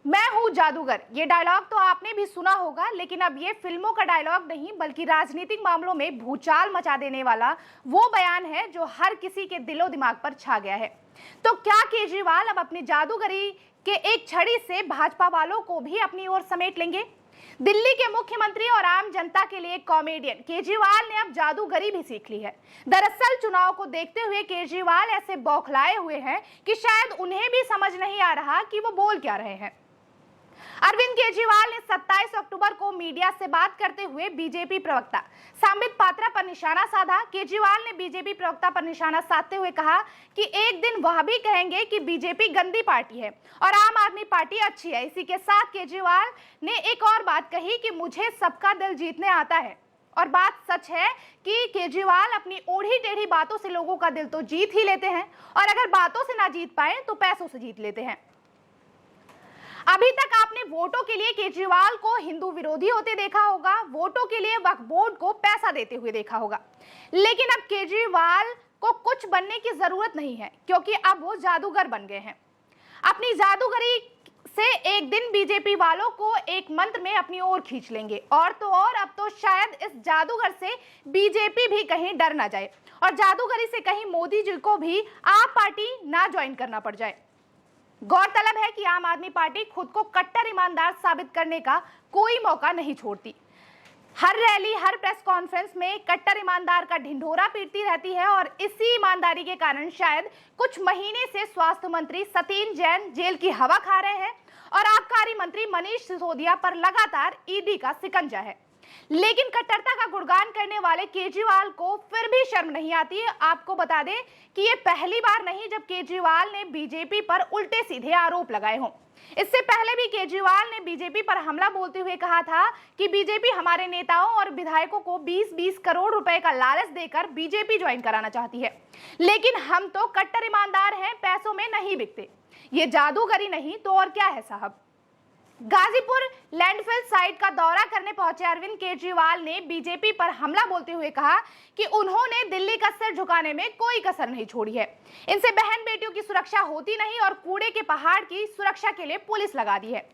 मैं हूं जादूगर, ये डायलॉग तो आपने भी सुना होगा, लेकिन अब ये फिल्मों का डायलॉग नहीं बल्कि राजनीतिक मामलों में भूचाल मचा देने वाला वो बयान है जो हर किसी के दिलो दिमाग पर छा गया है। तो क्या केजरीवाल अब अपनी जादूगरी के एक छड़ी से भाजपा वालों को भी अपनी ओर समेट लेंगे? दिल्ली के मुख्यमंत्री और आम जनता के लिए कॉमेडियन केजरीवाल ने अब जादूगरी भी सीख ली है। दरअसल चुनाव को देखते हुए केजरीवाल ऐसे बौखलाए हुए हैं कि शायद उन्हें भी समझ नहीं आ रहा कि वो बोल क्या रहे हैं। अरविंद केजरीवाल ने 27 अक्टूबर को मीडिया से बात करते हुए बीजेपी प्रवक्ता संबित पात्रा पर निशाना साधा। केजरीवाल ने बीजेपी प्रवक्ता पर निशाना साधते हुए कहा कि एक दिन वह भी कहेंगे कि बीजेपी गंदी पार्टी है और आम आदमी पार्टी अच्छी है। इसी के साथ केजरीवाल ने एक और बात कही कि मुझे सबका दिल जीतने आता है। और बात सच है कि केजरीवाल अपनी ओढ़ी टेढ़ी बातों से लोगों का दिल तो जीत ही लेते हैं और अगर बातों से ना जीत पाए तो पैसों से जीत लेते हैं। अभी तक आपने वोटों के लिए केजरीवाल को हिंदू विरोधी होते देखा होगा, वोटों के लिए वक्फ बोर्ड को पैसा देते हुए देखा होगा, लेकिन अब केजरीवाल को कुछ बनने की जरूरत नहीं है क्योंकि अब वो जादूगर बन गए हैं। अपनी जादूगरी से एक दिन बीजेपी वालों को एक मंत्र में अपनी ओर खींच लेंगे और तो और अब तो शायद इस जादूगर से बीजेपी भी कहीं डर ना जाए और जादूगरी से कहीं मोदी जी को भी आप पार्टी ना ज्वाइन करना पड़ जाए। गौरतलब है कि आम आदमी पार्टी खुद को कट्टर ईमानदार साबित करने का कोई मौका नहीं छोड़ती। हर रैली, हर प्रेस कॉन्फ्रेंस में कट्टर ईमानदार का ढिंढोरा पीटती रहती है और इसी ईमानदारी के कारण शायद कुछ महीने से स्वास्थ्य मंत्री सतीन जैन जेल की हवा खा रहे हैं और आबकारी मंत्री मनीष सिसोदिया पर लगातार ईडी का शिकंजा है। लेकिन कट्टरता का गुणगान करने वाले केजरीवाल को फिर भी शर्म नहीं आती। आपको बता दें कि ये पहली बार नहीं जब केजरीवाल ने बीजेपी पर उल्टे सीधे आरोप लगाए हों। इससे पहले भी केजरीवाल ने बीजेपी पर हमला बोलते हुए कहा था कि बीजेपी हमारे नेताओं और विधायकों को 20-20 करोड़ रुपए का लालच देकर बीजेपी ज्वाइन कराना चाहती है, लेकिन हम तो कट्टर ईमानदार हैं, पैसों में नहीं बिकते। ये जादूगरी नहीं तो और क्या है साहब। गाजीपुर लैंडफिल साइट का दौरा करने पहुंचे अरविंद केजरीवाल ने बीजेपी पर हमला बोलते हुए कहा कि उन्होंने दिल्ली का सिर झुकाने में कोई कसर नहीं छोड़ी है। इनसे बहन बेटियों की सुरक्षा होती नहीं और कूड़े के पहाड़ की सुरक्षा के लिए पुलिस लगा दी है।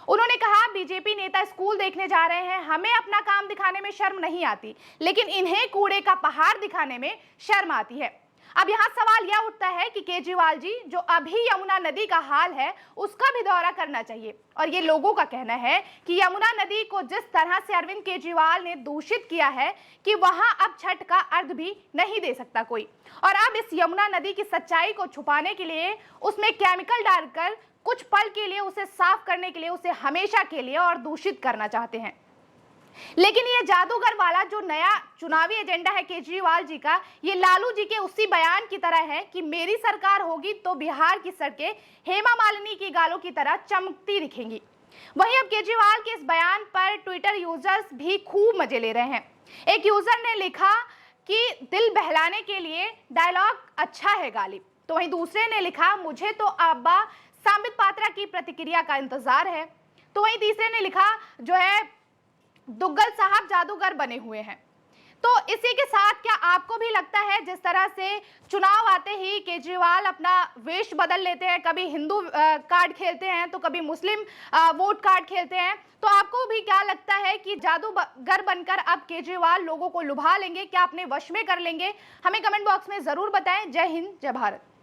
उन्होंने कहा बीजेपी नेता स्कूल देखने जा रहे हैं, हमें अपना काम दिखाने में शर्म नहीं आती, लेकिन इन्हें कूड़े का पहाड़ दिखाने में शर्म आती है। अब यहाँ सवाल यह उठता है कि केजरीवाल जी जो अभी यमुना नदी का हाल है उसका भी दौरा करना चाहिए और ये लोगों का कहना है कि यमुना नदी को जिस तरह से अरविंद केजरीवाल ने दूषित किया है कि वहां अब छठ का अर्घ भी नहीं दे सकता कोई, और अब इस यमुना नदी की सच्चाई को छुपाने के लिए उसमें केमिकल डालकर कुछ पल के लिए उसे साफ करने के लिए उसे हमेशा के लिए और दूषित करना चाहते हैं। लेकिन ये जादूगर वाला जो नया चुनावी एजेंडा है केजरीवाल जी का, ये लालू जी के उसी बयान की तरह है कि मेरी सरकार होगी तो बिहार की सड़कें हेमा मालिनी की गालों की तरह चमकती दिखेंगी। वहीं अब केजरीवाल के इस बयान पर ट्विटर यूजर्स भी खूब मजे ले रहे हैं। एक यूजर ने लिखा कि दिल बहलाने के लिए डायलॉग अच्छा है गालिब, तो वहीं दूसरे ने लिखा मुझे तो अब्बा संबित पात्रा की प्रतिक्रिया का इंतजार है, तो वहीं तीसरे ने लिखा जो है दुग्गल साहब जादूगर बने हुए हैं। तो इसी के साथ क्या आपको भी लगता है जिस तरह से चुनाव आते ही केजरीवाल अपना वेश बदल लेते हैं, कभी हिंदू कार्ड खेलते हैं तो कभी मुस्लिम वोट कार्ड खेलते हैं, तो आपको भी क्या लगता है कि जादूगर बनकर अब केजरीवाल लोगों को लुभा लेंगे, क्या अपने वश में कर लेंगे? हमें कमेंट बॉक्स में जरूर बताएं। जय हिंद, जय भारत।